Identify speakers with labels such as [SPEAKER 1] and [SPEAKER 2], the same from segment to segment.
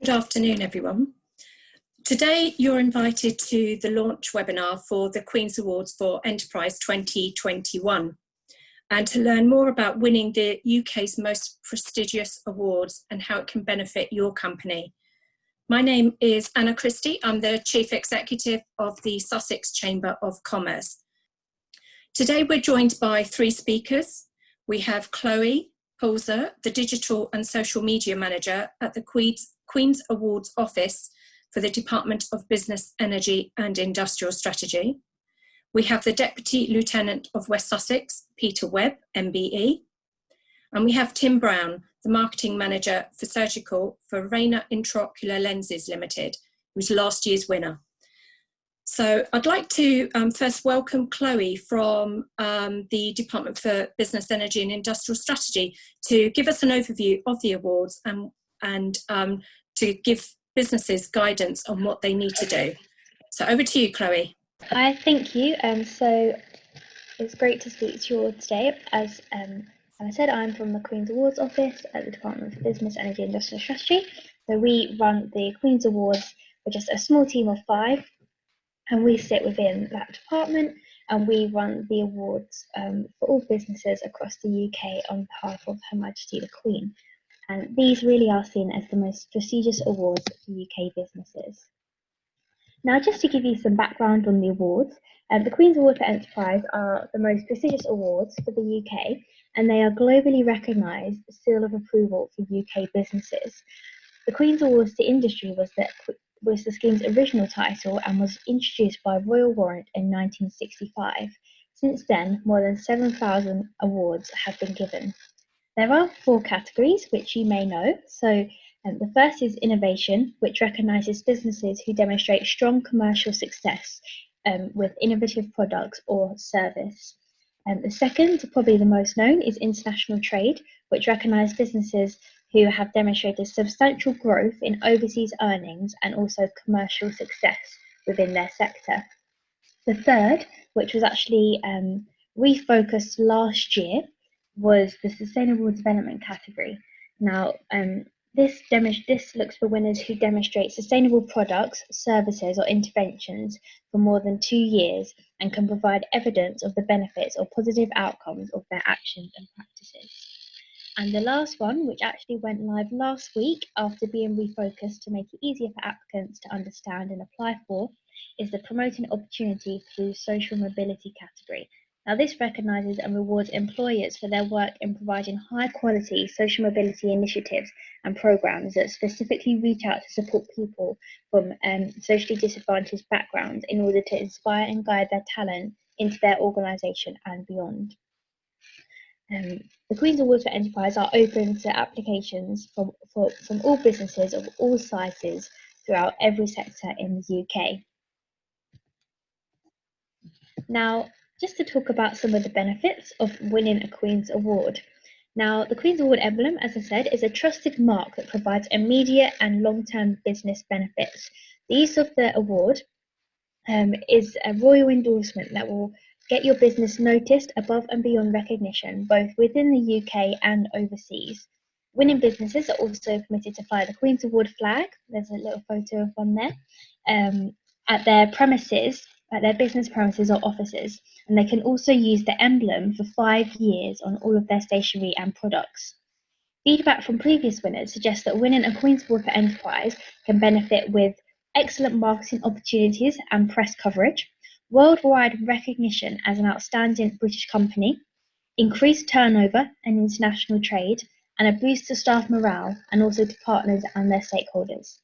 [SPEAKER 1] Good afternoon, everyone. Today, you're invited to the launch webinar for the Queen's Awards for Enterprise 2021, and to learn more about winning the UK's most prestigious awards and how it can benefit your company. My name is Anna Christie. I'm the Chief Executive of the Sussex Chamber of Commerce. Today, we're joined by three speakers. We have Chloe Pulser, the Digital and Social Media Manager at the Queen's Awards Office for the Department of Business, Energy and Industrial Strategy. We have the Deputy Lieutenant of West Sussex, Peter Webb, MBE. And we have Tim Brown, the Marketing Manager for Surgical for Rayner Intraocular Lenses Limited, who's last year's winner. So I'd like to first welcome Chloe from the Department for Business, Energy and Industrial Strategy to give us an overview of the awards and to give businesses guidance on what they need to do. So over to you, Chloe.
[SPEAKER 2] Hi, thank you. So it's great to speak to you all today. As I said, I'm from the Queen's Awards Office at the Department for Business, Energy and Industrial Strategy. So we run the Queen's Awards with just a small team of 5. And we sit within that department, and we run the awards for all businesses across the UK on behalf of Her Majesty the Queen. And these really are seen as the most prestigious awards for UK businesses. Now, just to give you some background on the awards, the Queen's Award for Enterprise are the most prestigious awards for the UK, and they are globally recognised seal of approval for UK businesses. The Queen's Awards to Industry was the scheme's original title and was introduced by Royal Warrant in 1965. Since then, more than 7,000 awards have been given. There are 4 categories, which you may know. So the first is Innovation, which recognises businesses who demonstrate strong commercial success with innovative products or service. The second, probably the most known, is International Trade, which recognises businesses who have demonstrated substantial growth in overseas earnings and also commercial success within their sector. The third, which was actually refocused last year, was the Sustainable Development category. Now, this looks for winners who demonstrate sustainable products, services or interventions for more than 2 years and can provide evidence of the benefits or positive outcomes of their actions and practices. And the last one, which actually went live last week after being refocused to make it easier for applicants to understand and apply for, is the Promoting Opportunity through Social Mobility category. Now, this recognises and rewards employers for their work in providing high-quality social mobility initiatives and programmes that specifically reach out to support people from socially disadvantaged backgrounds in order to inspire and guide their talent into their organisation and beyond. The Queen's Awards for Enterprise are open to applications from all businesses of all sizes throughout every sector in the UK. Now, just to talk about some of the benefits of winning a Queen's Award. Now, the Queen's Award emblem, as I said, is a trusted mark that provides immediate and long-term business benefits. The use of the award is a royal endorsement that will get your business noticed above and beyond recognition, both within the UK and overseas. Winning businesses are also permitted to fly the Queen's Award flag. There's a little photo of one there, at their premises, at their business premises or offices. And they can also use the emblem for 5 years on all of their stationery and products. Feedback from previous winners suggests that winning a Queen's Award for Enterprise can benefit with excellent marketing opportunities and press coverage, worldwide recognition as an outstanding British company, increased turnover and international trade, and a boost to staff morale and also to partners and their stakeholders.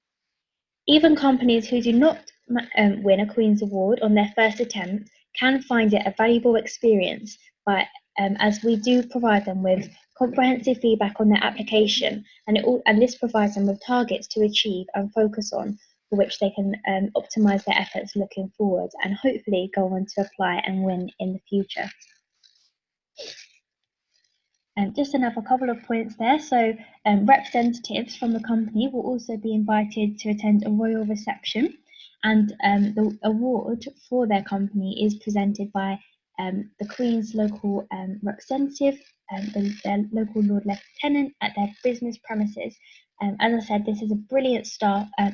[SPEAKER 2] Even companies who do not win a Queen's Award on their first attempt can find it a valuable experience as we do provide them with comprehensive feedback on their application, and this provides them with targets to achieve and focus on, for which they can optimise their efforts looking forward and hopefully go on to apply and win in the future. And just another couple of points there. So representatives from the company will also be invited to attend a royal reception, and the award for their company is presented by the Queen's local representative, their local Lord Lieutenant at their business premises As I said, this is a brilliant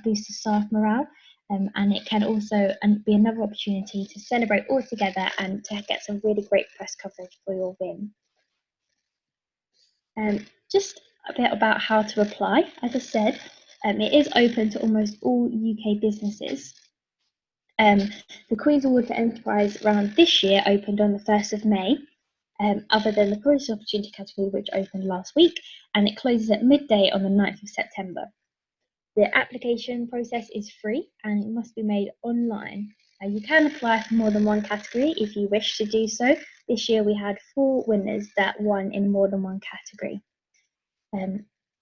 [SPEAKER 2] boost to staff morale, and it can also be another opportunity to celebrate all together and to get some really great press coverage for your win. Just a bit about how to apply. As I said, it is open to almost all UK businesses. The Queen's Award for Enterprise round this year opened on the 1st of May, other than the Project Opportunity category, which opened last week, and it closes at midday on the 9th of September. The application process is free and it must be made online. You can apply for more than one category if you wish to do so. This year we had 4 winners that won in more than one category.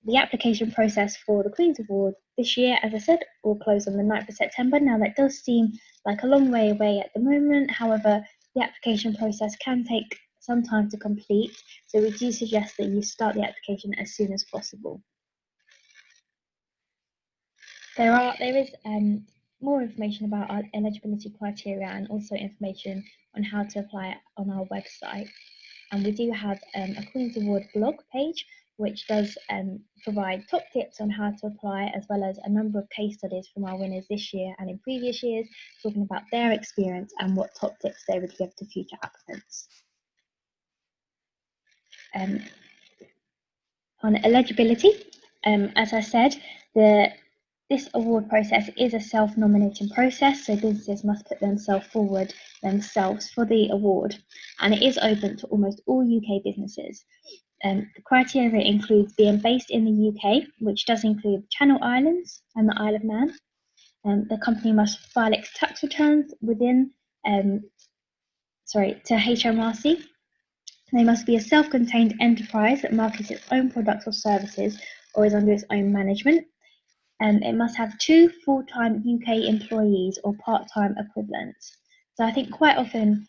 [SPEAKER 2] The application process for the Queen's Award this year, as I said, will close on the 9th of September. Now that does seem like a long way away at the moment. However, the application process can take some time to complete, so we do suggest that you start the application as soon as possible. There is more information about our eligibility criteria and also information on how to apply on our website. And we do have a Queen's Award blog page, which does provide top tips on how to apply, as well as a number of case studies from our winners this year and in previous years, talking about their experience and what top tips they would give to future applicants. On eligibility, as I said, this award process is a self-nominating process, so businesses must put themselves forward themselves for the award, and it is open to almost all UK businesses. The criteria includes being based in the UK, which does include the Channel Islands and the Isle of Man. The company must file its tax returns within, to HMRC. They must be a self-contained enterprise that markets its own products or services or is under its own management. It must have 2 full-time UK employees or part-time equivalents. So I think quite often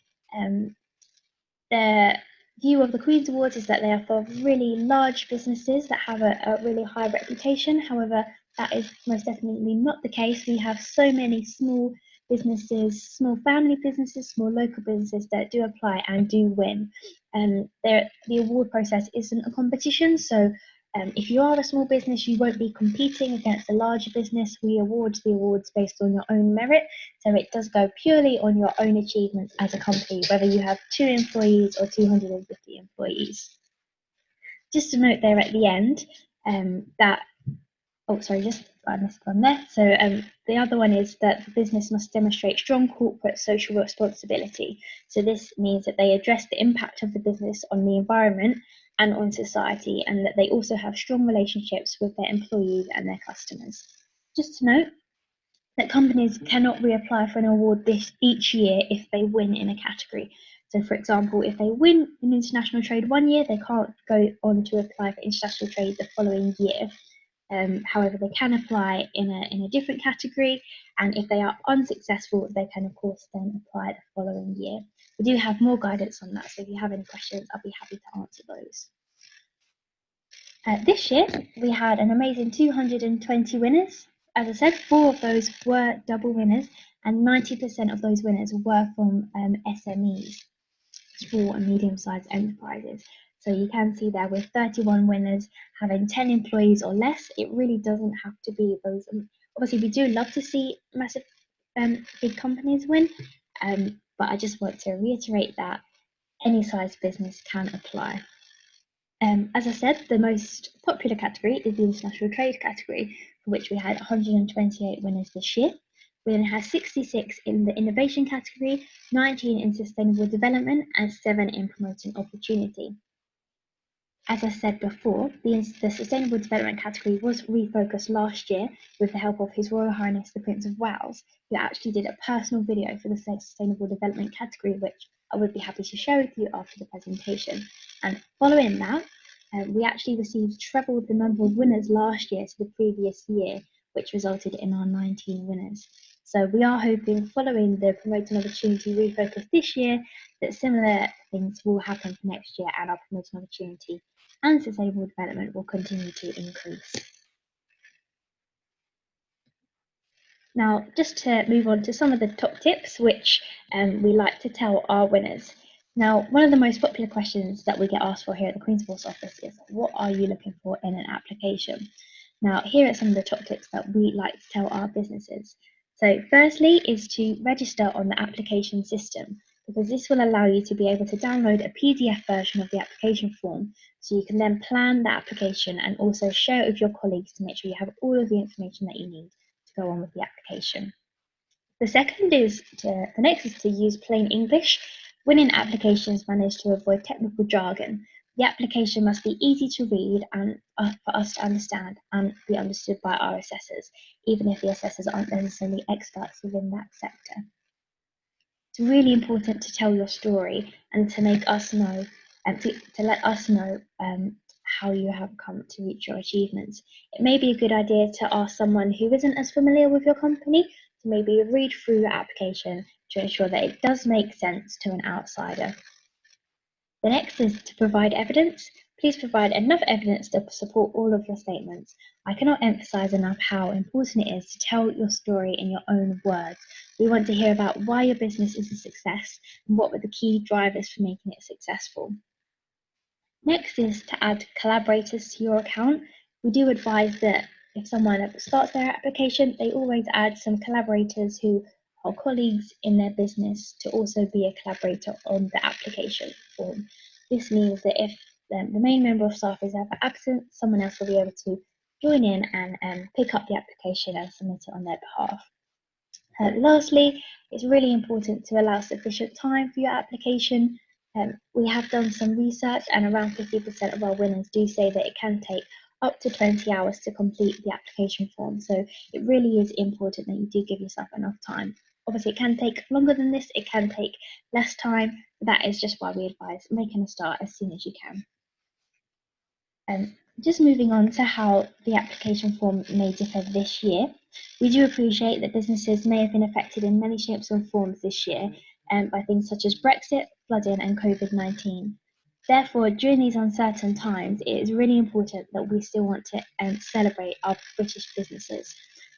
[SPEAKER 2] the view of the Queen's Awards is that they are for really large businesses that have a really high reputation. However, that is most definitely not the case. We have so many small businesses, small family businesses, small local businesses that do apply and do win. The award process isn't a competition, so if you are a small business, you won't be competing against a larger business. We award the awards based on your own merit, so it does go purely on your own achievements as a company, whether you have 2 employees or 250 employees. Just to note there at the end I missed one there. So the other one is that the business must demonstrate strong corporate social responsibility. So this means that they address the impact of the business on the environment and on society, and that they also have strong relationships with their employees and their customers. Just to note that companies cannot reapply for an award each year if they win in a category. So for example, if they win in international trade one year, they can't go on to apply for international trade the following year. However, they can apply in a different category, and if they are unsuccessful, they can of course then apply the following year. We do have more guidance on that, so if you have any questions, I'll be happy to answer those. This year, we had an amazing 220 winners. As I said, 4 of those were double winners, and 90% of those winners were from SMEs, small and medium-sized enterprises. So you can see there with 31 winners having 10 employees or less, it really doesn't have to be those. Obviously, we do love to see massive, big companies win, but I just want to reiterate that any size business can apply. As I said, the most popular category is the international trade category, for which we had 128 winners this year. We then had 66 in the innovation category, 19 in sustainable development, and 7 in promoting opportunity. As I said before, the sustainable development category was refocused last year with the help of His Royal Highness the Prince of Wales, who actually did a personal video for the sustainable development category, which I would be happy to share with you after the presentation. And following that, we actually received treble the number of winners last year to the previous year, which resulted in our 19 winners. So we are hoping, following the Promoting Opportunity refocus this year, that similar things will happen for next year, and our Promoting Opportunity and sustainable development will continue to increase. Now, just to move on to some of the top tips which we like to tell our winners. Now, one of the most popular questions that we get asked for here at the Queen's Awards office is, what are you looking for in an application? Now, here are some of the top tips that we like to tell our businesses. So firstly is to register on the application system, because this will allow you to be able to download a PDF version of the application form, so you can then plan the application and also share it with your colleagues to make sure you have all of the information that you need to go on with the application. The next is to use plain English. Winning applications manage to avoid technical jargon. The application must be easy to read and for us to understand and be understood by our assessors, even if the assessors aren't necessarily experts within that sector. It's really important to tell your story and to make us know and to let us know how you have come to reach your achievements. It may be a good idea to ask someone who isn't as familiar with your company to maybe read through your application to ensure that it does make sense to an outsider. The next is to provide evidence. Please provide enough evidence to support all of your statements. I cannot emphasize enough how important it is to tell your story in your own words. We want to hear about why your business is a success and what were the key drivers for making it successful. Next is to add collaborators to your account. We do advise that if someone starts their application, they always add some collaborators who are colleagues in their business to also be a collaborator on the application form. This means that if the main member of staff is ever absent, someone else will be able to join in and pick up the application and submit it on their behalf. Lastly, it's really important to allow sufficient time for your application. We have done some research, and around 50% of our winners do say that it can take up to 20 hours to complete the application form. So it really is important that you do give yourself enough time. Obviously, it can take longer than this, it can take less time. That is just why we advise making a start as soon as you can. Just moving on to how the application form may differ this year. We do appreciate that businesses may have been affected in many shapes and forms this year by things such as Brexit, flooding and COVID-19. Therefore, during these uncertain times, it is really important that we still want to celebrate our British businesses.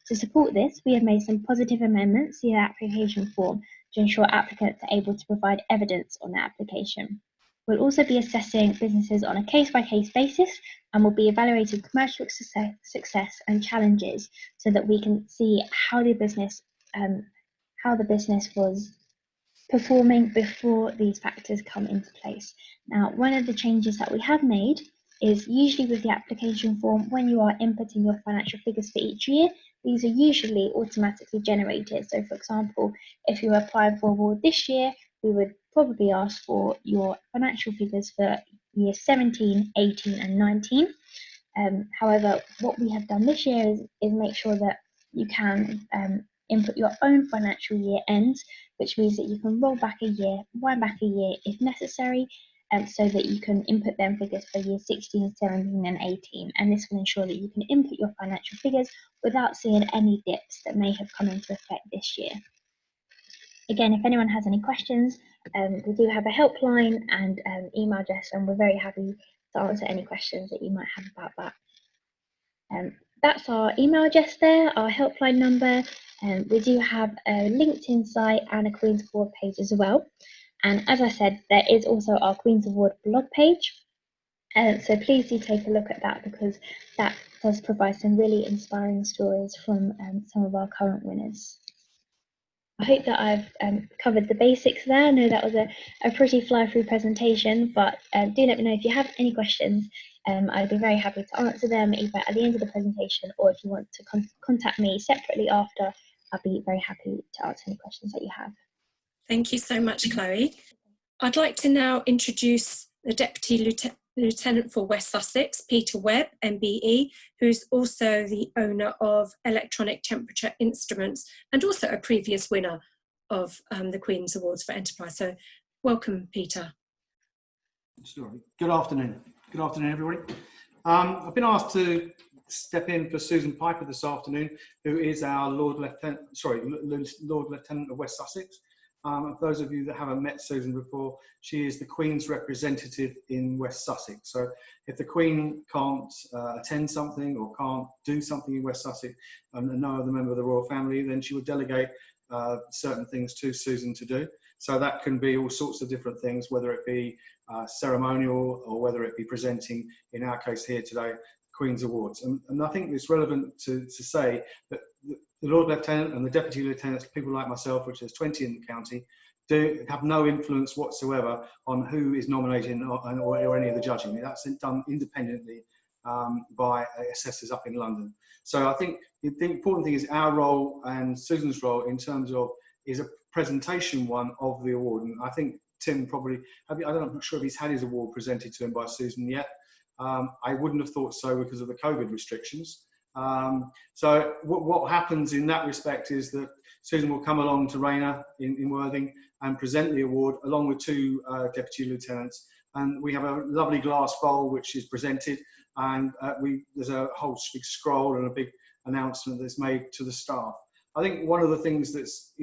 [SPEAKER 2] To support this, we have made some positive amendments to the application form to ensure applicants are able to provide evidence on their application. We'll also be assessing businesses on a case-by-case basis and will be evaluating commercial success and challenges so that we can see how the business was performing before these factors come into place. Now, one of the changes that we have made is usually with the application form, when you are inputting your financial figures for each year, these are usually automatically generated. So for example, if you're applying for a award this year, we would probably ask for your financial figures for year 17, 18 and 19. However, what we have done this year is make sure that you can input your own financial year ends, which means that you can roll back a year, wind back a year if necessary, so that you can input them figures for year 16, 17 and 18. And this will ensure that you can input your financial figures without seeing any dips that may have come into effect this year. Again, if anyone has any questions, we do have a helpline and email address, and we're very happy to answer any questions that you might have about that. That's our email address there, our helpline number. We do have a LinkedIn site and a Queen's Award page as well. And as I said, there is also our Queen's Award blog page. So please do take a look at that, because that does provide some really inspiring stories from some of our current winners. I hope that I've covered the basics there. I know that was a pretty fly-through presentation, but do let me know if you have any questions. I'd be very happy to answer them either at the end of the presentation, or if you want to contact me separately after, I'll be very happy to answer any questions that you have.
[SPEAKER 1] Thank you so much, Chloe. I'd like to now introduce the Deputy Lieutenant for West Sussex, Peter Webb, MBE, who's also the owner of Electronic Temperature Instruments and also a previous winner of the Queen's Awards for Enterprise. So welcome, Peter.
[SPEAKER 3] Sorry. Good afternoon. Good afternoon, everybody. I've been asked to step in for Susan Piper this afternoon, who is our Lord Lieutenant of West Sussex. For those of you that haven't met Susan before, she is the Queen's representative in West Sussex. So if the Queen can't attend something or can't do something in West Sussex and no other member of the royal family, then she would delegate certain things to Susan to do. So that can be all sorts of different things, whether it be ceremonial or whether it be presenting, in our case here today, Queen's Awards. And I think it's relevant to say that the Lord Lieutenant and the Deputy Lieutenants, people like myself, which there's 20 in the county, do have no influence whatsoever on who is nominating or any of the judging. That's done independently by assessors up in London. So I think the important thing is our role and Susan's role in terms of is a presentation one of the award. And I think Tim probably, I'm not sure if he's had his award presented to him by Susan yet. I wouldn't have thought so because of the COVID restrictions. So what happens in that respect is that Susan will come along to Rayner in Worthing and present the award along with two deputy lieutenants, and we have a lovely glass bowl which is presented, and there's a whole big scroll and a big announcement that's made to the staff. I think one of the things that's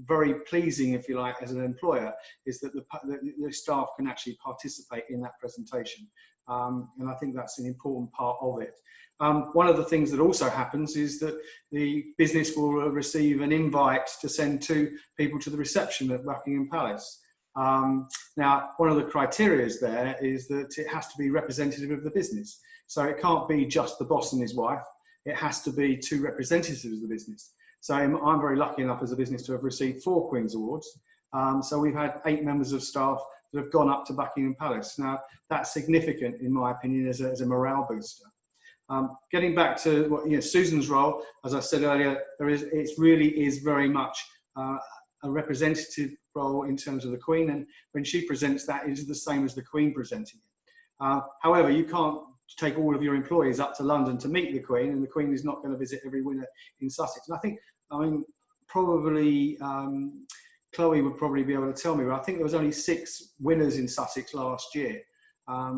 [SPEAKER 3] very pleasing, if you like, as an employer, is that the staff can actually participate in that presentation, and I think that's an important part of it. One of the things that also happens is that the business will receive an invite to send two people to the reception at Buckingham Palace. Now, one of the criteria there is that it has to be representative of the business. So it can't be just the boss and his wife. It has to be two representatives of the business. So I'm very lucky enough as a business to have received 4 Queen's Awards. So we've had 8 members of staff that have gone up to Buckingham Palace. Now, that's significant, in my opinion, as a morale booster. Getting back to what Susan's role, as I said earlier, it really is very much a representative role in terms of the Queen, and when she presents that, it is the same as the Queen presenting it. However, you can't take all of your employees up to London to meet the Queen, and the Queen is not going to visit every winner in Sussex. And I mean, probably Chloe would probably be able to tell me, but I think there was only 6 winners in Sussex last year.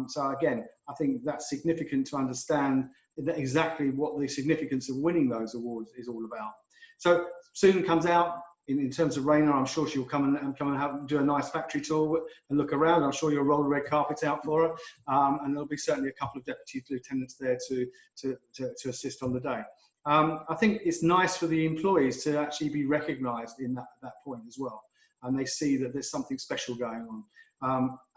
[SPEAKER 3] So again, I think that's significant to understand exactly what the significance of winning those awards is all about. So Susan comes out in terms of Rayner. I'm sure she'll come and do a nice factory tour and look around. I'm sure you'll roll the red carpet out for her, and there'll be certainly a couple of deputy lieutenants there to assist on the day. I think it's nice for the employees to actually be recognised in that point as well, and they see that there's something special going on.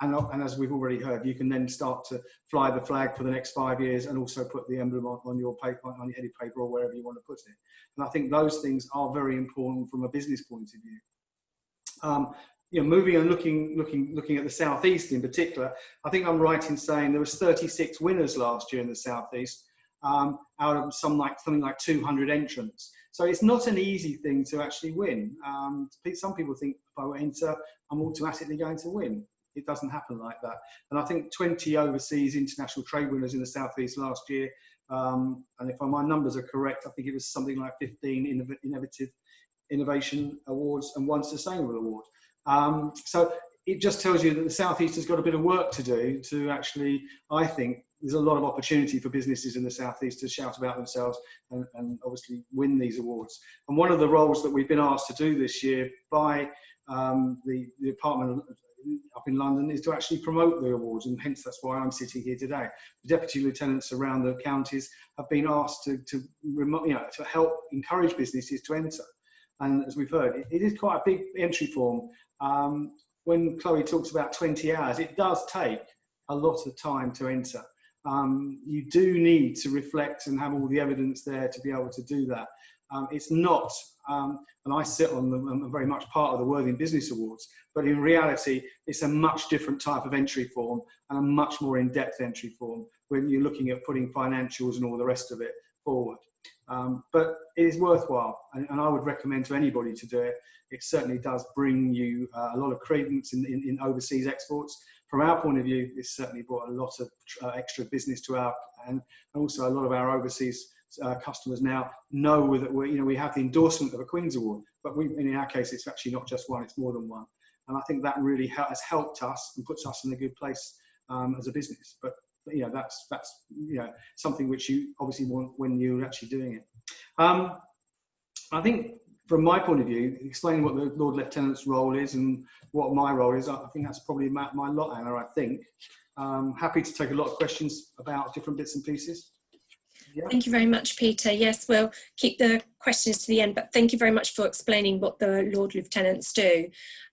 [SPEAKER 3] And as we've already heard, you can then start to fly the flag for the next 5 years and also put the emblem on your paper, on your headed paper, or wherever you want to put it. And I think those things are very important from a business point of view. Moving and looking at the South East in particular, I think I'm right in saying there was 36 winners last year in the South East, out of something like 200 entrants. So it's not an easy thing to actually win. Some people think if I enter, I'm automatically going to win. It doesn't happen like that. And I think 20 overseas international trade winners in the South East last year, and if my numbers are correct, I think it was something like 15 innovation awards and 1 sustainable award. So it just tells you that the South East has got a bit of work to do to actually, I think, there's a lot of opportunity for businesses in the South East to shout about themselves and obviously win these awards. And one of the roles that we've been asked to do this year by the department up in London is to actually promote the awards, and hence that's why I'm sitting here today. The deputy lieutenants around the counties have been asked to help encourage businesses to enter. And as we've heard, it is quite a big entry form. When Chloe talks about 20 hours, it does take a lot of time to enter. You do need to reflect and have all the evidence there to be able to do that. It's not, and I sit on them, I'm very much part of the Worthing Business Awards, but in reality, it's a much different type of entry form and a much more in-depth entry form when you're looking at putting financials and all the rest of it forward. But it is worthwhile, and I would recommend to anybody to do it. It certainly does bring you a lot of credence in overseas exports. From our point of view, it's certainly brought a lot of extra business to our, and also a lot of our overseas customers now know that we have the endorsement of a Queen's Award, but in our case, it's actually not just one; it's more than one. And I think that really has helped us and puts us in a good place as a business. But that's something which you obviously want when you're actually doing it. I think from my point of view, explaining what the Lord Lieutenant's role is and what my role is, I think that's probably my lot, Anna, I think. Happy to take a lot of questions about different bits and pieces. Yeah.
[SPEAKER 1] Thank you very much, Peter. Yes, we'll keep the questions to the end, but thank you very much for explaining what the Lord Lieutenants do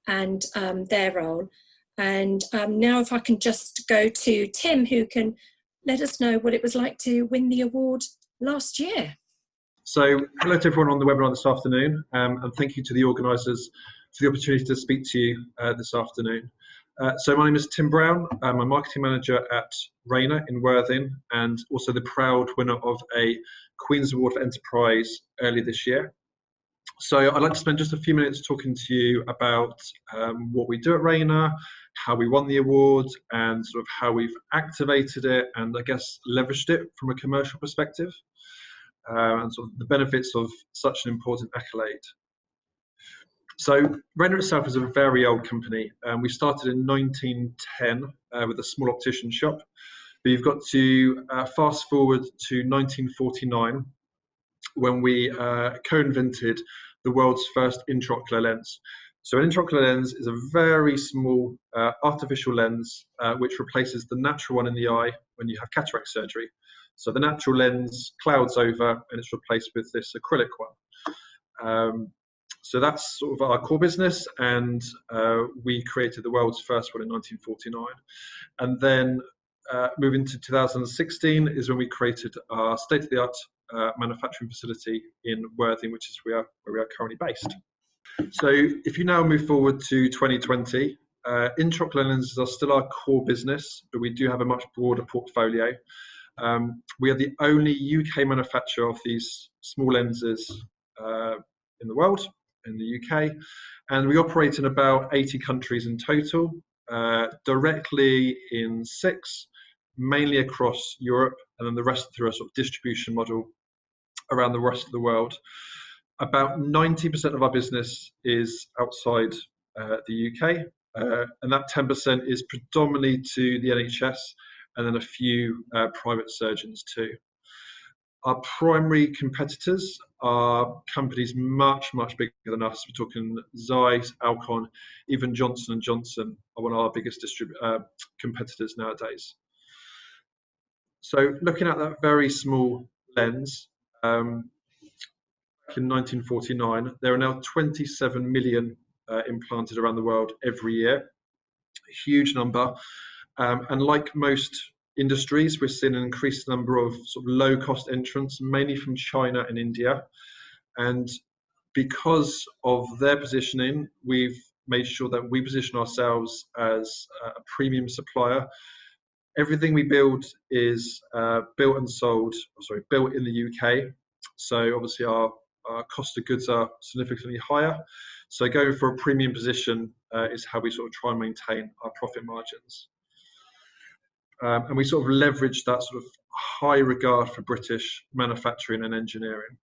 [SPEAKER 1] and their role. And now if I can just go to Tim, who can let us know what it was like to win the award last year.
[SPEAKER 4] So hello to everyone on the webinar this afternoon, and thank you to the organisers for the opportunity to speak to you this afternoon. So my name is Tim Brown. I'm a marketing manager at Rayner in Worthing, and also the proud winner of a Queen's Award for Enterprise earlier this year. So I'd like to spend just a few minutes talking to you about what we do at Rayner, how we won the award, and sort of how we've activated it and I guess leveraged it from a commercial perspective, and sort of the benefits of such an important accolade. So Rayner itself is a very old company. We started in 1910 with a small optician shop, but you've got to fast forward to 1949 when we co-invented the world's first intraocular lens. So an intraocular lens is a very small artificial lens which replaces the natural one in the eye when you have cataract surgery. So the natural lens clouds over and it's replaced with this acrylic one. So that's sort of our core business, and we created the world's first one in 1949. And then moving to 2016 is when we created our state-of-the-art manufacturing facility in Worthing, which is where we are currently based. So if you now move forward to 2020, intraocular lenses are still our core business, but we do have a much broader portfolio. We are the only UK manufacturer of these small lenses in the world, in the UK, and we operate in about 80 countries in total, directly in 6, mainly across Europe, and then the rest through a sort of distribution model around the rest of the world. About 90% of our business is outside the UK, and that 10% is predominantly to the NHS and then a few private surgeons too. Our primary competitors are companies much, much bigger than us. We're talking Zeiss, Alcon, even Johnson & Johnson are one of our biggest competitors nowadays. So looking at that very small lens, back in 1949, there are now 27 million implanted around the world every year, a huge number. And like most industries, we're seeing an increased number of sort of low-cost entrants, mainly from China and India. And because of their positioning, we've made sure that we position ourselves as a premium supplier. Everything we build is built in the UK. So obviously our cost of goods are significantly higher. So going for a premium position is how we sort of try and maintain our profit margins. And we sort of leverage that sort of high regard for British manufacturing and engineering.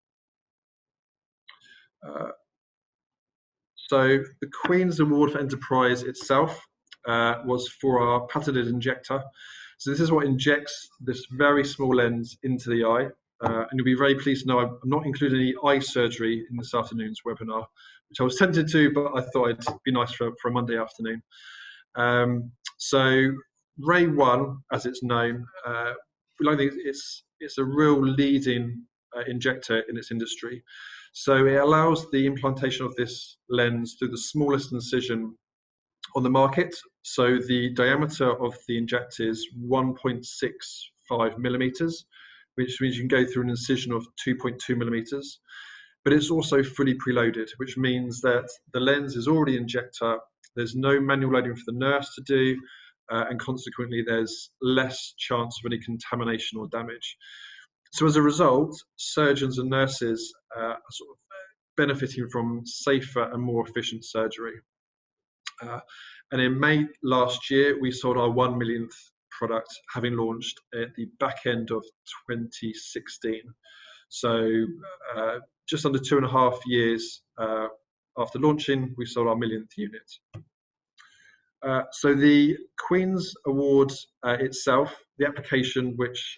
[SPEAKER 4] So the Queen's Award for Enterprise itself was for our patented injector. So this is what injects this very small lens into the eye. And you'll be very pleased to know I'm not including any eye surgery in this afternoon's webinar, which I was tempted to, but I thought it'd be nice for a Monday afternoon. So Ray 1, as it's known, I think it's a real leading injector in its industry. So it allows the implantation of this lens through the smallest incision on the market. So the diameter of the injector is 1.65 millimeters, which means you can go through an incision of 2.2 millimeters. But it's also fully preloaded, which means that the lens is already injector. There's no manual loading for the nurse to do, and consequently there's less chance of any contamination or damage. So as a result, surgeons and nurses are sort of benefiting from safer and more efficient surgery. And in May last year, we sold our 1 millionth product, having launched at the back end of 2016. So just under 2.5 years after launching, we sold our millionth unit. So the Queen's Award itself, the application, which,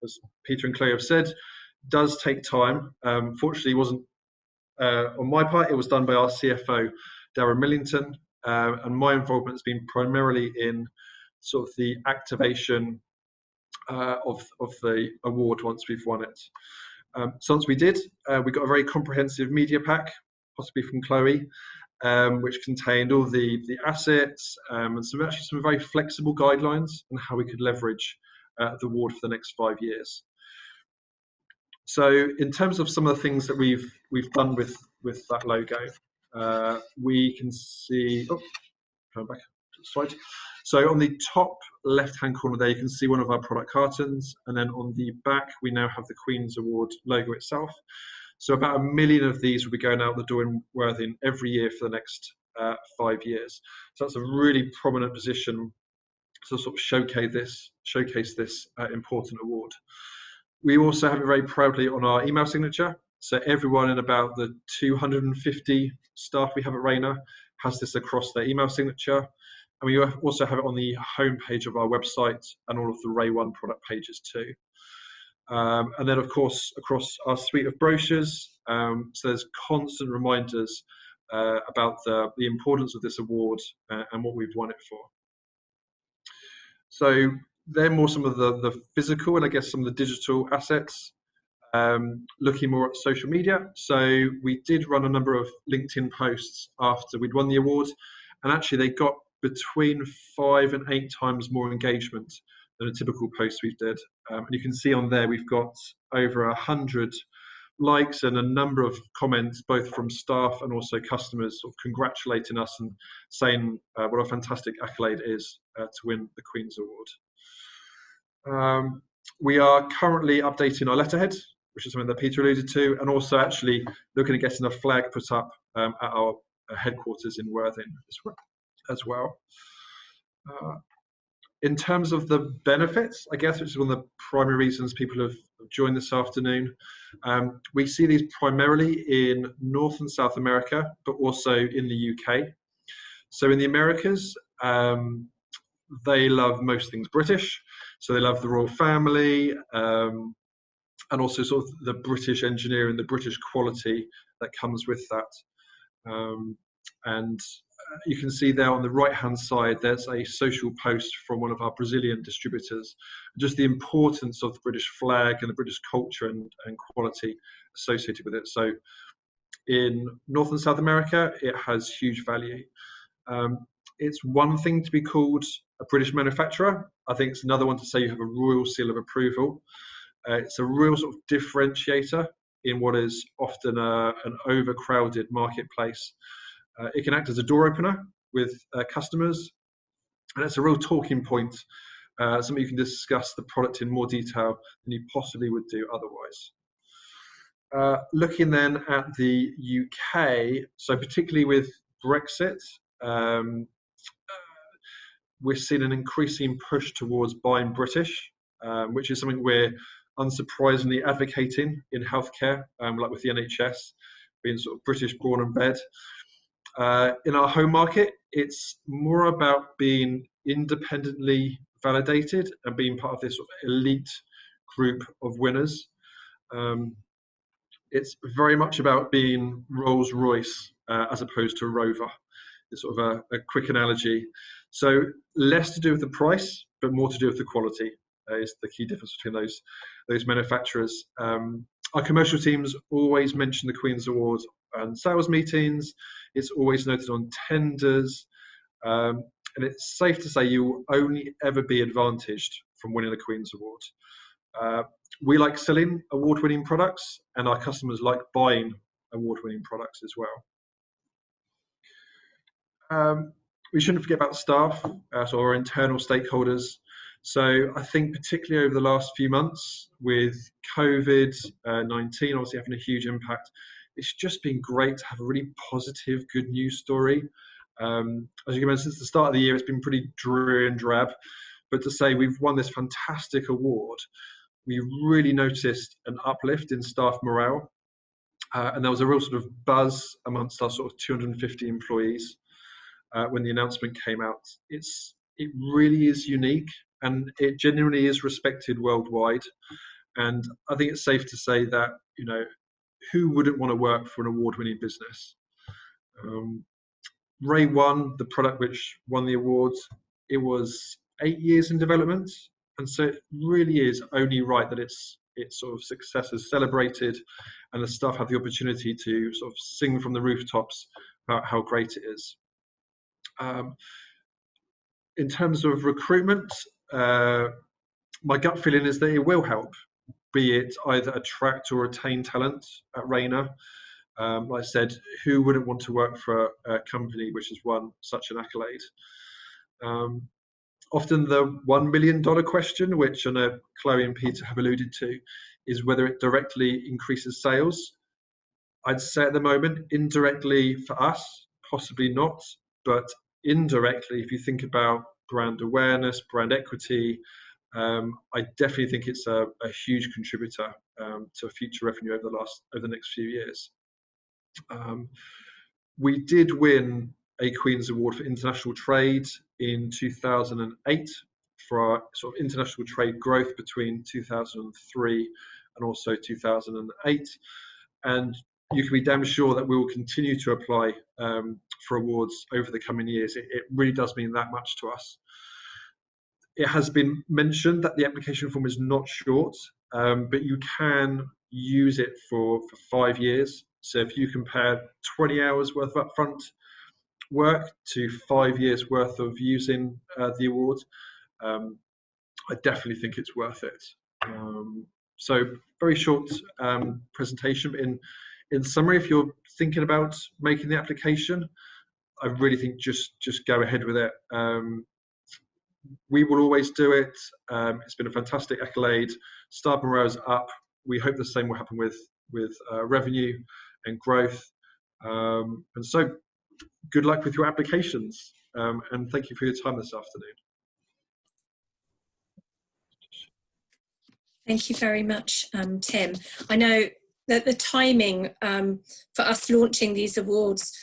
[SPEAKER 4] as Peter and Chloe have said, does take time. Fortunately, it wasn't on my part. It was done by our CFO, Darren Millington, and my involvement has been primarily in sort of the activation of the award once we've won it. So once we did, we got a very comprehensive media pack, possibly from Chloe, which contained all the assets and some very flexible guidelines on how we could leverage the award for the next 5 years. So in terms of some of the things that we've done with that logo, we can see, going back to the slide. So on the top left-hand corner there, you can see one of our product cartons, and then on the back, we now have the Queen's Award logo itself. So about 1 million of these will be going out the door in Worthing every year for the next 5 years. So that's a really prominent position to sort of showcase this important award. We also have it very proudly on our email signature. So everyone in about the 250 staff we have at Rayner has this across their email signature. And we also have it on the homepage of our website and all of the Ray 1 product pages too. And then, of course, across our suite of brochures, so there's constant reminders about the importance of this award and what we've won it for. So they're more some of the physical and I guess some of the digital assets. Looking more at social media. So we did run a number of LinkedIn posts after we'd won the award, and actually they got between 5 and 8 times more engagement than a typical post we did. And you can see on there we've got over 100 likes and a number of comments, both from staff and also customers, sort of congratulating us and saying what a fantastic accolade it is to win the Queen's Award. We are currently updating our letterhead, which is something that Peter alluded to, and also actually looking at getting a flag put up at our headquarters in Worthing as well. In terms of the benefits, I guess, which is one of the primary reasons people have joined this afternoon, we see these primarily in North and South America, but also in the UK. So in the Americas, they love most things British. So they love the royal family, and also sort of the British engineering, the British quality that comes with that. And you can see there on the right-hand side, there's a social post from one of our Brazilian distributors, just the importance of the British flag and the British culture and quality associated with it. So in North and South America, it has huge value. It's one thing to be called a British manufacturer. I think it's another one to say you have a royal seal of approval. It's a real sort of differentiator in what is often an overcrowded marketplace. It can act as a door opener with customers, and it's a real talking point, something you can discuss the product in more detail than you possibly would do otherwise. Looking then at the UK, so particularly with Brexit, we're seeing an increasing push towards buying British, which is something we're unsurprisingly advocating in healthcare, like with the NHS, being sort of British born and bred. In our home market, it's more about being independently validated and being part of this sort of elite group of winners. It's very much about being Rolls-Royce as opposed to a Rover. It's sort of a quick analogy. So less to do with the price, but more to do with the quality is the key difference between those manufacturers. Our commercial teams always mention the Queen's Award and sales meetings. It's always noted on tenders. And it's safe to say you will only ever be advantaged from winning the Queen's Award. We like selling award-winning products, and our customers like buying award-winning products as well. We shouldn't forget about the staff, so our internal stakeholders. So I think particularly over the last few months with COVID-19 obviously having a huge impact, it's just been great to have a really positive, good news story. As you can imagine, since the start of the year, it's been pretty dreary and drab, but to say we've won this fantastic award, we really noticed an uplift in staff morale. And there was a real sort of buzz amongst our sort of 250 employees when the announcement came out. It really is unique, and it genuinely is respected worldwide. And I think it's safe to say that, you know, who wouldn't want to work for an award-winning business? Ray 1, the product which won the awards, it was 8 years in development, and so it really is only right that its sort of success is celebrated, and the staff have the opportunity to sort of sing from the rooftops about how great it is. In terms of recruitment, My gut feeling is that it will help, be it either attract or retain talent at Rayner. Like I said, who wouldn't want to work for a company which has won such an accolade? Often the $1 million question, which I know Chloe and Peter have alluded to, is whether it directly increases sales. I'd say at the moment, indirectly for us, possibly not, but indirectly, if you think about brand awareness, brand equity, I definitely think it's a huge contributor to future revenue over the next few years. We did win a Queen's Award for International Trade in 2008 for our sort of international trade growth between 2003 and also 2008. And you can be damn sure that we will continue to apply for awards over the coming years. It really does mean that much to us. It has been mentioned that the application form is not short, but you can use it for 5 years. So if you compare 20 hours worth of upfront work to 5 years worth of using the award, I definitely think it's worth it. So very short presentation, but in summary, if you're thinking about making the application, I really think just go ahead with it. We will always do it. It's been a fantastic accolade. Staff morale is up. We hope the same will happen with revenue and growth. And so good luck with your applications. And thank you for your time this afternoon.
[SPEAKER 1] Thank you very much, Tim. I know that the timing for us launching these awards,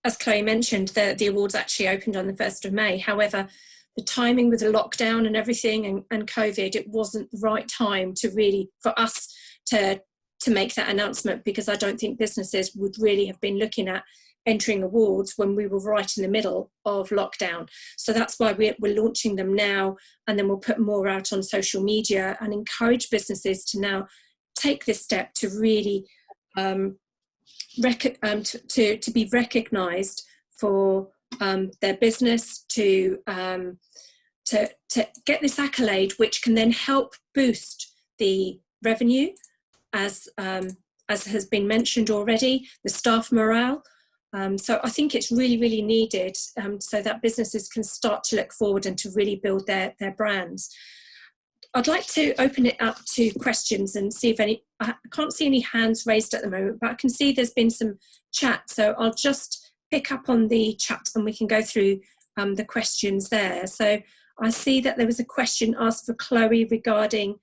[SPEAKER 1] as Chloe mentioned, the awards actually opened on the 1st of May. However, the timing with the lockdown and everything and COVID, it wasn't the right time to really, for us to make that announcement, because I don't think businesses would really have been looking at entering awards when we were right in the middle of lockdown. So that's why we're launching them now, and then we'll put more out on social media and encourage businesses to now take this step to really to be recognised for their business, to get this accolade, which can then help boost the revenue, as has been mentioned already, the staff morale. So I think it's really, really needed so that businesses can start to look forward and to really build their brands. I'd like to open it up to questions and see if any, I can't see any hands raised at the moment, but I can see there's been some chat. So I'll just pick up on the chat and we can go through the questions there. So I see that there was a question asked for Chloe regarding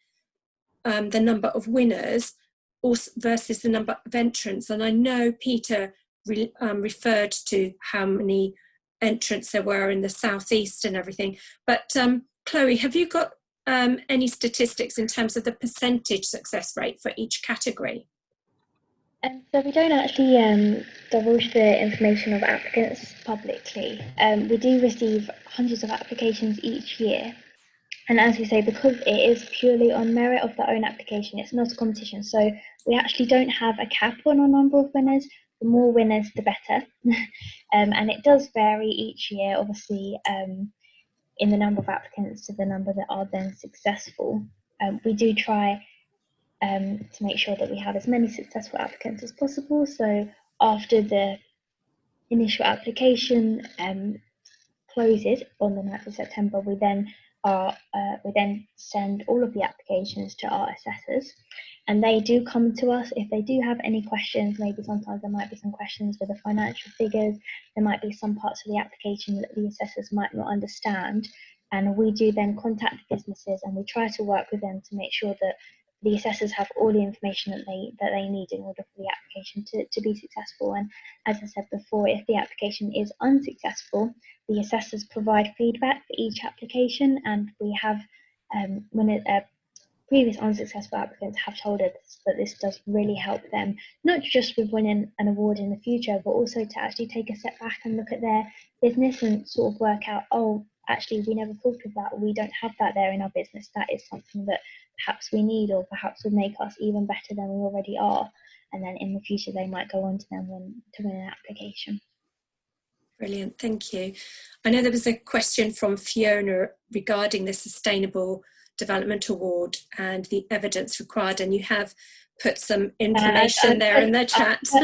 [SPEAKER 1] the number of winners versus the number of entrants. And I know Peter referred to how many entrants there were in the southeast and everything. But Chloe, have you got any statistics in terms of the percentage success rate for each category?
[SPEAKER 2] So we don't actually divulge the information of applicants publicly. We do receive hundreds of applications each year. And as we say, because it is purely on merit of their own application, it's not a competition. So we actually don't have a cap on our number of winners. The more winners, the better. And it does vary each year, obviously, in the number of applicants to the number that are then successful. We do try to make sure that we have as many successful applicants as possible. So after the initial application closes on the 9th of September, we then send all of the applications to our assessors, and they do come to us if they do have any questions. Maybe sometimes there might be some questions with the financial figures, there might be some parts of the application that the assessors might not understand, and we do then contact the businesses and we try to work with them to make sure that the assessors have all the information that they need in order for the application to be successful. And as I said before, if the application is unsuccessful, the assessors provide feedback for each application, and we have previous unsuccessful applicants have told us that this does really help them, not just with winning an award in the future, but also to actually take a step back and look at their business and sort of work out, oh, actually we never thought of that, we don't have that there in our business, that is something that perhaps we need, or perhaps would make us even better than we already are. And then in the future they might go on to then win an application.
[SPEAKER 1] Brilliant, thank you. I know there was a question from Fiona regarding the sustainable Development Award and the evidence required, and you have put some information there in the chat.
[SPEAKER 2] What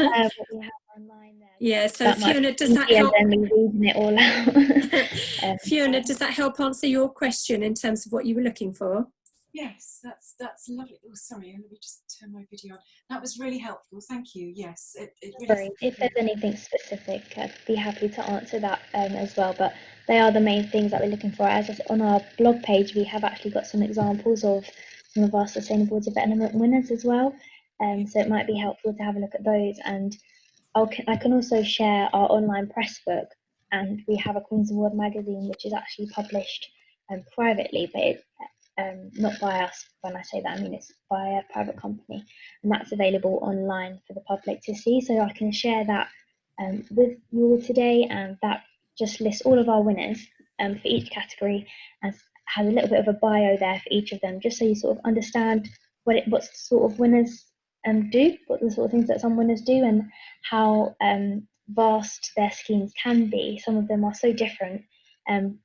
[SPEAKER 2] we have online there.
[SPEAKER 1] Yeah, so
[SPEAKER 2] that
[SPEAKER 1] Fiona, does that help?
[SPEAKER 2] And then me reading it all out.
[SPEAKER 1] Fiona, does that help answer your question in terms of what you were looking for?
[SPEAKER 5] Yes, that's lovely. Oh, sorry, let me just turn my video on. That was really helpful. Thank you. Yes, it really.
[SPEAKER 2] Sorry, if there's anything specific, I'd be happy to answer that as well. But they are the main things that we're looking for. As I said, on our blog page, we have actually got some examples of some of our sustainable development winners as well. So it might be helpful to have a look at those. And I can also share our online press book, and we have a Queen's Award magazine, which is actually published privately, but it's not by us. When I say that, I mean it's by a private company, and that's available online for the public to see. So I can share that with you all today, and that just lists all of our winners for each category, and has a little bit of a bio there for each of them, just so you sort of understand what sort of winners do, what the sort of things that some winners do, and how vast their schemes can be. Some of them are so different,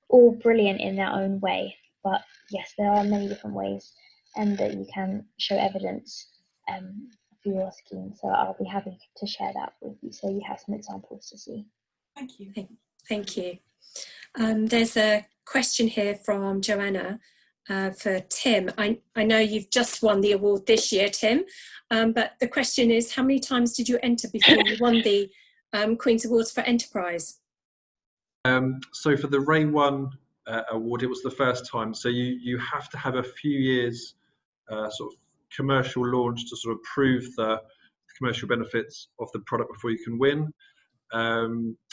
[SPEAKER 2] all brilliant in their own way. But yes, there are many different ways that you can show evidence for your scheme. So I'll be happy to share that with you, so you have some examples to see.
[SPEAKER 5] Thank you.
[SPEAKER 1] Thank you. There's a question here from Joanna for Tim. I know you've just won the award this year, Tim, but the question is, how many times did you enter before you won the Queen's Awards for Enterprise?
[SPEAKER 4] So for the Ray 1 award, it was the first time. So you have to have a few years sort of commercial launch to sort of prove the commercial benefits of the product before you can win.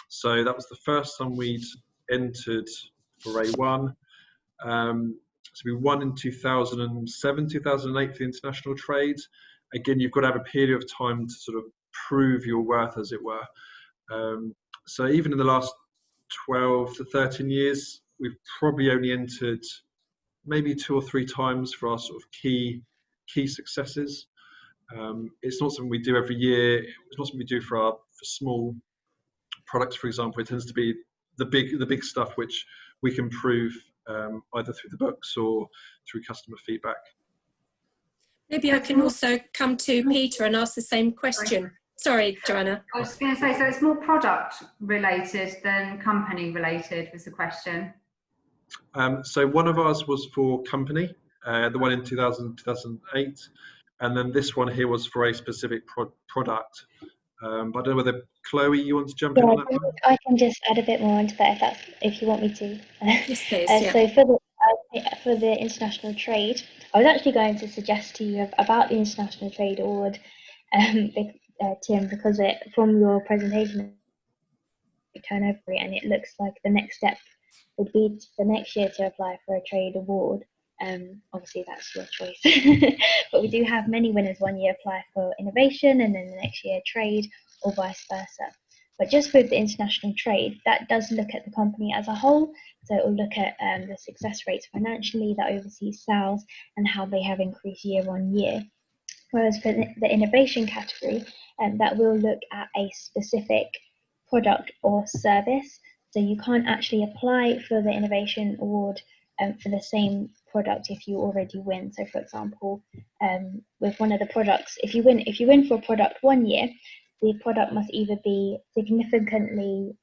[SPEAKER 4] So that was the first time we'd entered for Ray 1. So we won in 2007, 2008 for the international trade. Again, you've got to have a period of time to sort of prove your worth, as it were. So even in the last 12 to 13 years, we've probably only entered maybe 2 or 3 times for our sort of key successes. It's not something we do every year. It's not something we do for small products, for example. It tends to be the big stuff which we can prove either through the books or through customer feedback.
[SPEAKER 1] Maybe I can also come to Peter and ask the same question. Sorry, Joanna.
[SPEAKER 6] I was going to say, so it's more product related than company related was the question.
[SPEAKER 4] So one of ours was for company, the one in 2008, and then this one here was for a specific product. But I don't know whether Chloe, you want to jump in on that one?
[SPEAKER 2] I can just add a bit more into that if you want me to.
[SPEAKER 1] Yes, please. Yeah.
[SPEAKER 2] So for the international trade, I was actually going to suggest to you about the International Trade Award, Tim, because from your presentation, turnover, and it looks like the next step would be for next year to apply for a trade award. Obviously that's your choice, but we do have many winners. One year apply for innovation, and then the next year trade, or vice versa. But just with the international trade, that does look at the company as a whole. So it will look at the success rates financially, the overseas sales, and how they have increased year on year. Whereas for the innovation category, that will look at a specific product or service. So you can't actually apply for the innovation award for the same product if you already win. So for example, with one of the products, if you win for a product one year, the product must either be significantly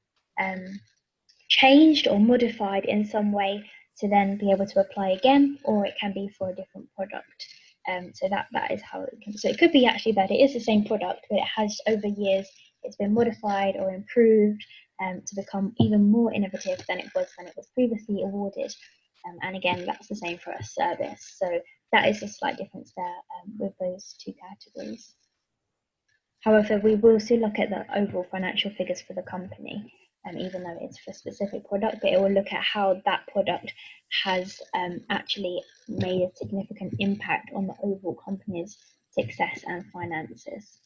[SPEAKER 2] changed or modified in some way to then be able to apply again, or it can be for a different product. So that is how it can. So it could be actually that it is the same product, but it has over years it's been modified or improved to become even more innovative than it was when it was previously awarded. And again, that's the same for a service. So that is a slight difference there with those 2 categories. However, we will still look at the overall financial figures for the company, even though it's for a specific product, but it will look at how that product has actually made a significant impact on the overall company's success and finances.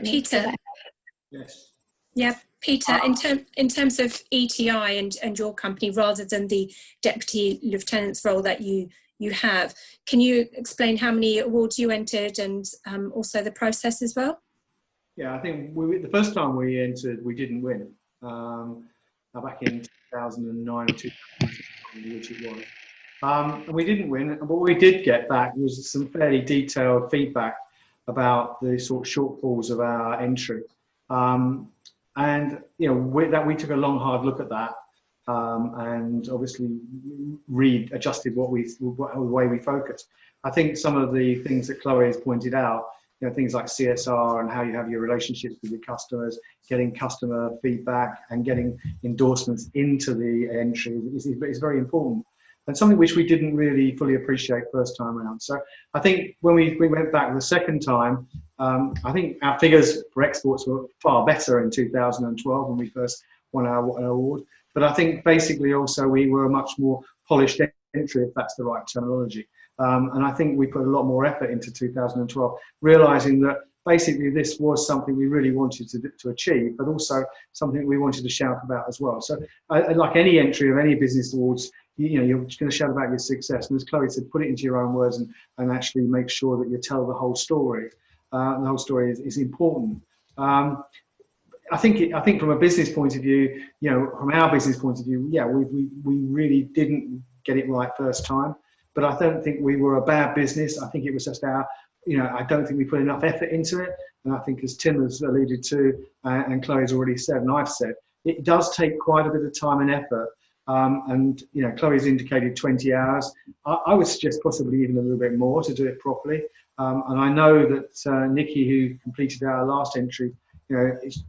[SPEAKER 1] Peter.
[SPEAKER 3] Yes.
[SPEAKER 1] Yeah, Peter, in terms of ETI and your company, rather than the deputy lieutenant's role that you have, can you explain how many awards you entered and also the process as well?
[SPEAKER 3] Yeah, I think the first time we entered, we didn't win. Back in 2009, which it was. And we didn't win, and what we did get back was some fairly detailed feedback about the sort of shortfalls of our entry. And we took a long, hard look at that, and obviously adjusted the way we focus. I think some of the things that Chloe has pointed out, things like CSR and how you have your relationships with your customers, getting customer feedback and getting endorsements into the entry is very important. And something which we didn't really fully appreciate first time around. So I think when we went back the second time, I think our figures for exports were far better in 2012 when we first won our award. But I think basically also we were a much more polished entry, if that's the right terminology. And I think we put a lot more effort into 2012, realizing that basically this was something we really wanted to achieve, but also something we wanted to shout about as well. So like any entry of any business awards, you're just going to shout about your success. And as Chloe said, put it into your own words and actually make sure that you tell the whole story. The whole story is important. I think from a business point of view, from our business point of view, yeah, we really didn't get it right first time. But I don't think we were a bad business. I think it was just I don't think we put enough effort into it. And I think as Tim has alluded to, and Chloe's already said, and I've said, it does take quite a bit of time and effort. And Chloe's indicated 20 hours. I would suggest possibly even a little bit more to do it properly. And I know that Nikki, who completed our last entry, is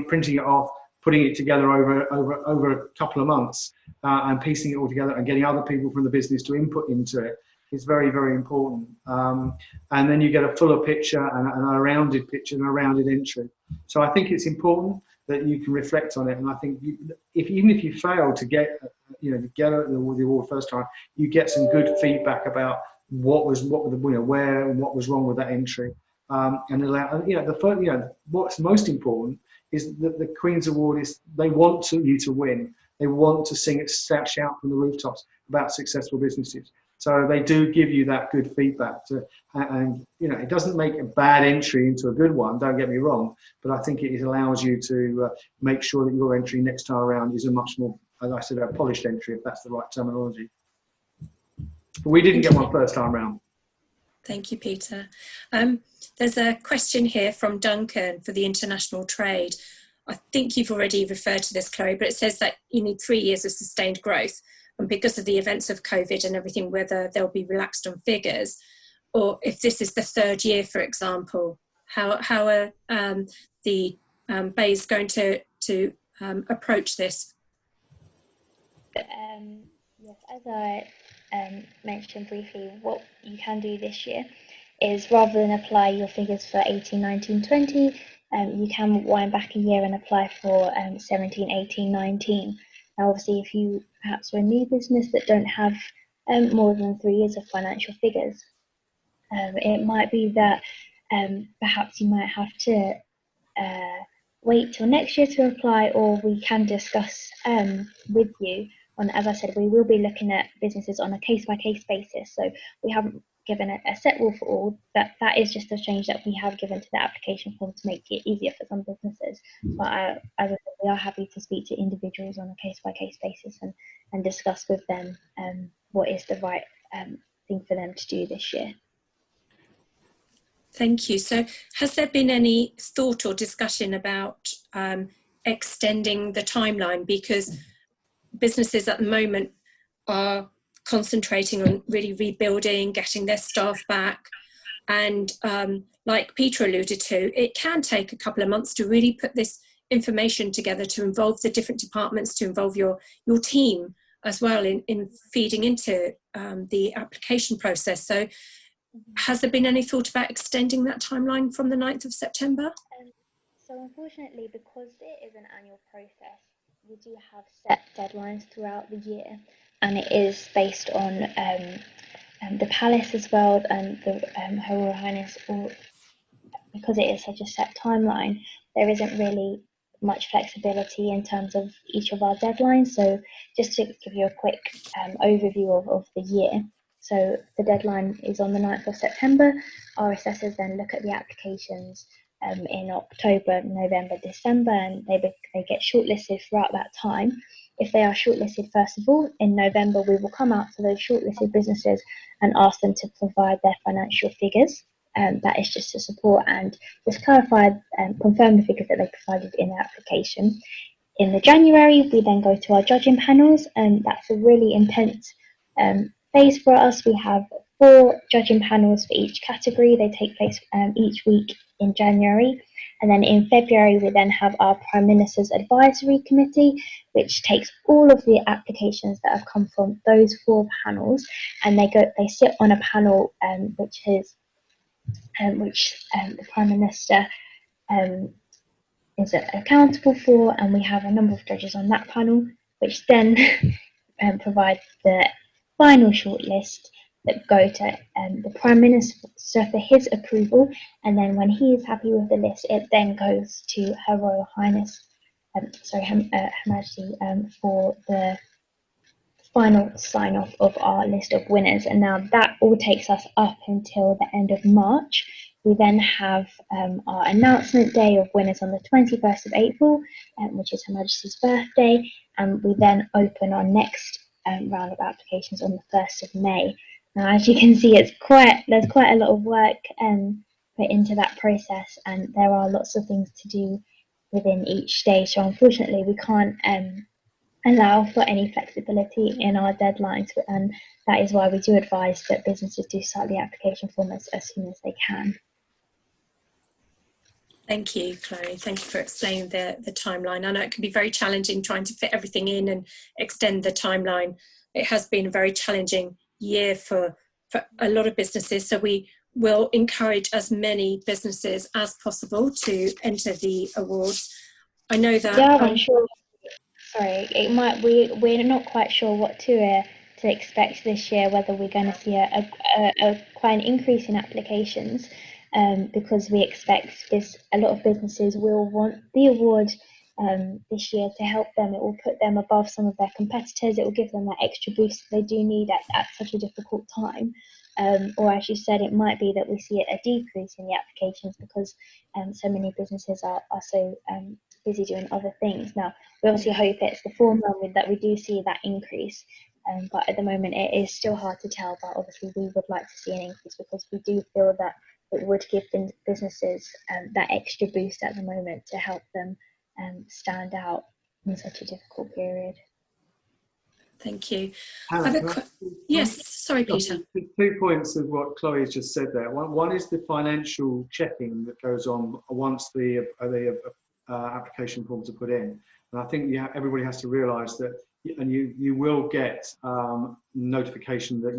[SPEAKER 3] printing it off, putting it together over a couple of months, and piecing it all together and getting other people from the business to input into it is very, very important. And then you get a fuller picture and a rounded picture and a rounded entry. So I think it's important that you can reflect on it. And I think even if you fail to get the award first time, you get some good feedback about what's wrong with that entry. What's most important is that the Queen's Award is they want you to win. They want to shout from the rooftops about successful businesses. So they do give you that good feedback. It doesn't make a bad entry into a good one, don't get me wrong, but I think it allows you to make sure that your entry next time around is a much more, as I said, a polished entry, if that's the right terminology. But we didn't get one first time around.
[SPEAKER 1] Thank you, Peter. There's a question here from Duncan for the international trade. I think you've already referred to this, Chloe, but it says that you need 3 years of sustained growth. And because of the events of COVID and everything, whether they'll be relaxed on figures, or if this is the third year, for example, how are the BEIs going to approach this?
[SPEAKER 2] Yes, as I mentioned briefly, what you can do this year is rather than apply your figures for 18, 19, 20, you can wind back a year and apply for 17, 18, 19. Now, obviously, if you perhaps are a new business that don't have more than 3 years of financial figures, it might be that perhaps you might have to wait till next year to apply, or we can discuss with you on, as I said, we will be looking at businesses on a case-by-case basis. So we haven't given a set rule for all, but that is just a change that we have given to the application form to make it easier for some businesses. But as I said, we are happy to speak to individuals on a case-by-case basis and discuss with them what is the right thing for them to do this year.
[SPEAKER 1] Thank you. So has there been any thought or discussion about extending the timeline? Because businesses at the moment are concentrating on really rebuilding, getting their staff back. And like Peter alluded to, it can take a couple of months to really put this information together, to involve the different departments, to involve your team as well in feeding into the application process. So has there been any thought about extending that timeline from the 9th of September?
[SPEAKER 2] So unfortunately, because it is an annual process, we do have set deadlines throughout the year, and it is based on the palace as well, and Her Royal Highness, or because it is such a set timeline, there isn't really much flexibility in terms of each of our deadlines. So just to give you a quick overview of the year. So the deadline is on the 9th of September. Our assessors then look at the applications in October, November, December, and they get shortlisted throughout that time. if they are shortlisted, first of all, in November, we will come out to those shortlisted businesses and ask them to provide their financial figures. That is just to support and just clarify and confirm the figures that they provided in their application. In the January, we then go to our judging panels, and that's a really intense phase for us. We have 4 judging panels for each category. They take place each week in January. And then in February, we then have our Prime Minister's Advisory Committee, which takes all of the applications that have come from those 4 panels, and they sit on a panel which the Prime Minister is accountable for, and we have a number of judges on that panel, which then provide the final shortlist that go to the Prime Minister for his approval, and then when he is happy with the list, it then goes to Her Royal Highness, Her Majesty, for the final sign off of our list of winners. And now that all takes us up until the end of March. We then have our announcement day of winners on the 21st of April, which is Her Majesty's birthday, and we then open our next round of applications on the 1st of May. Now, as you can see, there's quite a lot of work put into that process, and there are lots of things to do within each stage. So unfortunately, we can't allow for any flexibility in our deadlines, and that is why we do advise that businesses do start the application form as soon as they can.
[SPEAKER 1] Thank you, Chloe. Thank you for explaining the timeline. I know it can be very challenging trying to fit everything in and extend the timeline. It has been a very challenging year for a lot of businesses, so we will encourage as many businesses as possible to enter the awards. I know that...
[SPEAKER 2] Yeah, I'm sure. Sorry, it might. We're not quite sure what to expect this year. Whether we're going to see a quite an increase in applications, because we expect a lot of businesses will want the award this year to help them. It will put them above some of their competitors. It will give them that extra boost they do need at such a difficult time. Or as you said, it might be that we see a decrease in the applications because so many businesses are so busy doing other things. Now, we obviously hope it's the former that we do see that increase, but at the moment it is still hard to tell. But obviously we would like to see an increase because we do feel that it would give businesses that extra boost at the moment to help them stand out in such a difficult period.
[SPEAKER 1] Thank you.
[SPEAKER 3] Yes,
[SPEAKER 1] sorry, Peter.
[SPEAKER 3] 2 points of what Chloe has just said there. One is the financial checking that goes on once the application forms are put in. And I think everybody has to realise that, and you will get notification that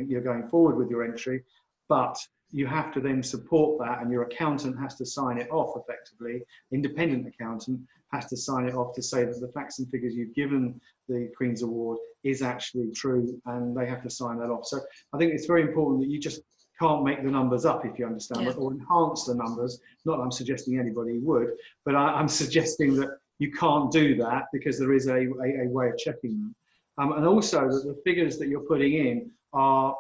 [SPEAKER 3] you're going forward with your entry, but you have to then support that, and your accountant has to sign it off effectively. Independent accountant has to sign it off to say that the facts and figures you've given the Queen's Award is actually true, and they have to sign that off. So I think it's very important that you just can't make the numbers up, if you understand, or enhance the numbers. Not that I'm suggesting anybody would, but I'm suggesting that you can't do that because there is a way of checking them. And also that the figures that you're putting in are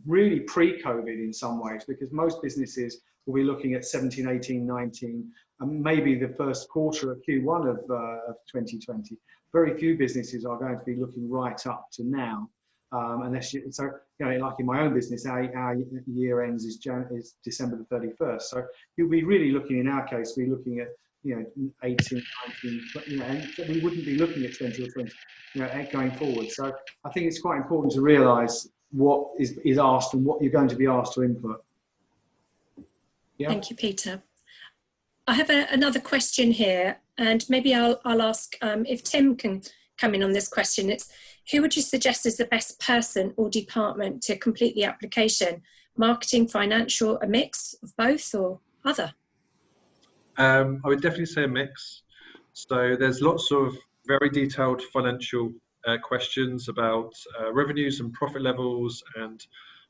[SPEAKER 3] really pre-COVID in some ways, because most businesses will be looking at 17, 18, 19, and maybe the first quarter of Q1 of 2020. Very few businesses are going to be looking right up to now. Unless like in my own business, our year ends is December the 31st. So you'll be really looking, in our case, we're looking at 18, 19, and we wouldn't be looking at 20 or 20, going forward. So I think it's quite important to realise what is asked and what you're going to be asked to input. Yeah.
[SPEAKER 1] Thank you, Peter. I have another question here, and maybe I'll ask if Tim can come in on this question. It's, who would you suggest is the best person or department to complete the application? Marketing, financial, a mix of both, or other?
[SPEAKER 4] I would definitely say a mix. So there's lots of very detailed financial questions about revenues and profit levels and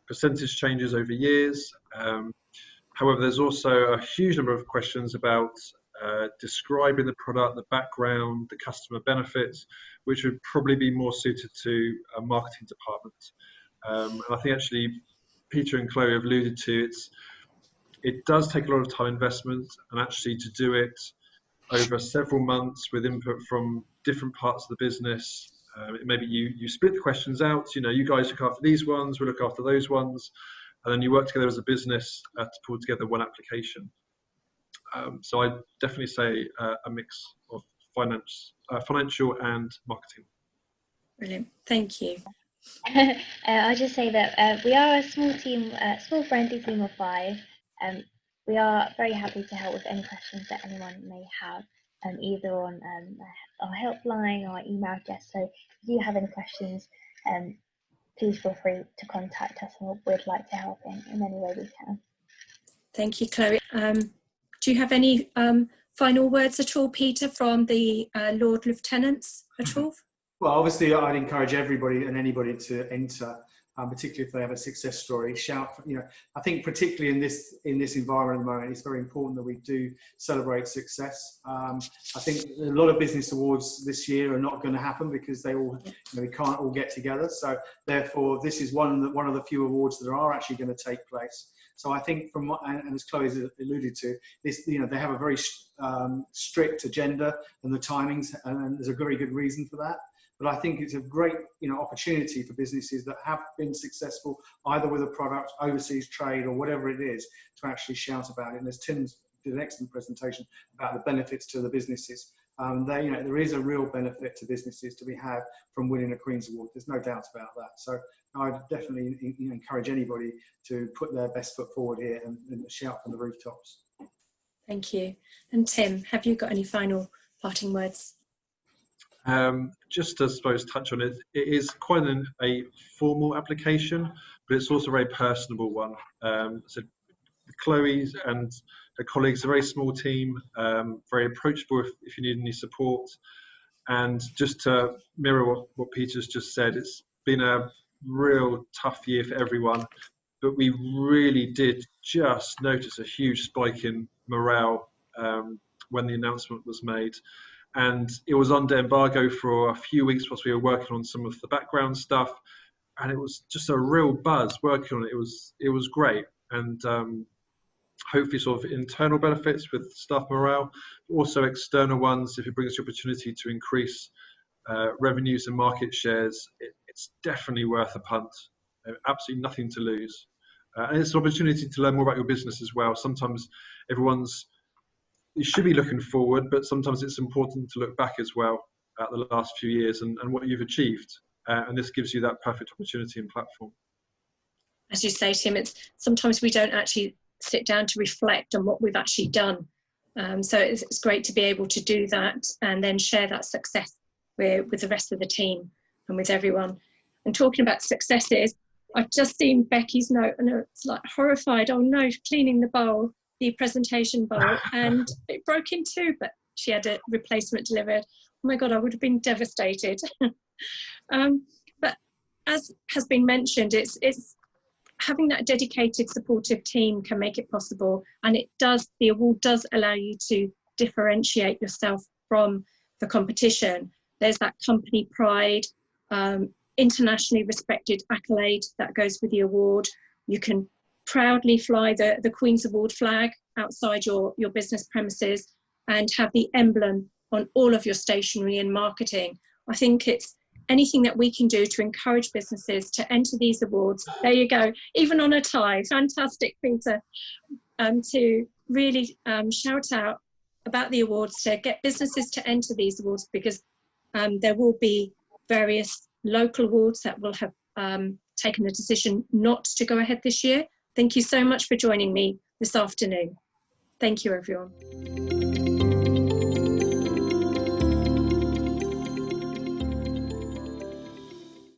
[SPEAKER 4] percentage changes over years. However, there's also a huge number of questions about describing the product, the background, the customer benefits, which would probably be more suited to a marketing department. And I think actually Peter and Chloe have alluded to it does take a lot of time investment, and actually to do it over several months with input from different parts of the business. Maybe you split the questions out. You guys look after these ones, we look after those ones, and then you work together as a business to pull together one application. So I definitely say a mix of financial and marketing.
[SPEAKER 1] Brilliant, thank you.
[SPEAKER 2] I'll just say that we are a small team, small friendly team of 5. We are very happy to help with any questions that anyone may have, either on our helpline or our email address. So if you have any questions, please feel free to contact us, and we'd like to help in any way we can.
[SPEAKER 1] Thank you, Chloe. Do you have any final words at all, Peter, from the Lord Lieutenants at all?
[SPEAKER 3] Well, obviously, I'd encourage everybody and anybody to enter, particularly if they have a success story. Shout, I think particularly in this environment at the moment, it's very important that we do celebrate success. I think a lot of business awards this year are not going to happen because they all, we can't all get together. So therefore, this is one of the few awards that are actually going to take place. So I think and as Chloe's alluded to, this, they have a very strict agenda and the timings, and there's a very good reason for that. But I think it's a great, opportunity for businesses that have been successful, either with a product, overseas trade, or whatever it is, to actually shout about it. And as Tim's did an excellent presentation about the benefits to the businesses. There is a real benefit to businesses to be had from winning a Queen's Award. There's no doubt about that. So I'd definitely encourage anybody to put their best foot forward here and shout from the rooftops.
[SPEAKER 1] Thank you. And Tim, have you got any final parting words?
[SPEAKER 4] Just to, I suppose, touch on it, it is quite a formal application, but it's also a very personable one. So Chloe and her colleagues are a very small team, very approachable if you need any support. And just to mirror what Peter's just said, it's been a real tough year for everyone, but we really did just notice a huge spike in morale when the announcement was made. And it was under embargo for a few weeks whilst we were working on some of the background stuff, and it was just a real buzz working on it. It was great, and hopefully sort of internal benefits with staff morale, but also external ones. If it brings the opportunity to increase revenues and market shares, it's definitely worth a punt. Absolutely nothing to lose, and it's an opportunity to learn more about your business as well. Sometimes you should be looking forward, but sometimes it's important to look back as well at the last few years and what you've achieved. And this gives you that perfect opportunity and platform.
[SPEAKER 1] As you say, Tim, sometimes we don't actually sit down to reflect on what we've actually done. So it's great to be able to do that and then share that success with the rest of the team and with everyone. And talking about successes, I've just seen Becky's note and it's like horrified. Oh no, cleaning the presentation bowl, and it broke in 2, but she had a replacement delivered. Oh my God, I would have been devastated. But as has been mentioned, it's having that dedicated, supportive team can make it possible, and the award does allow you to differentiate yourself from the competition. There's that company pride, internationally respected accolade that goes with the award. You can proudly fly the Queen's Award flag outside your business premises and have the emblem on all of your stationery and marketing. I think it's anything that we can do to encourage businesses to enter these awards. There you go, even on a tie. Fantastic, Peter. To really shout out about the awards, to get businesses to enter these awards, because there will be various local awards that will have taken the decision not to go ahead this year. Thank you so much for joining me this afternoon. Thank you, everyone.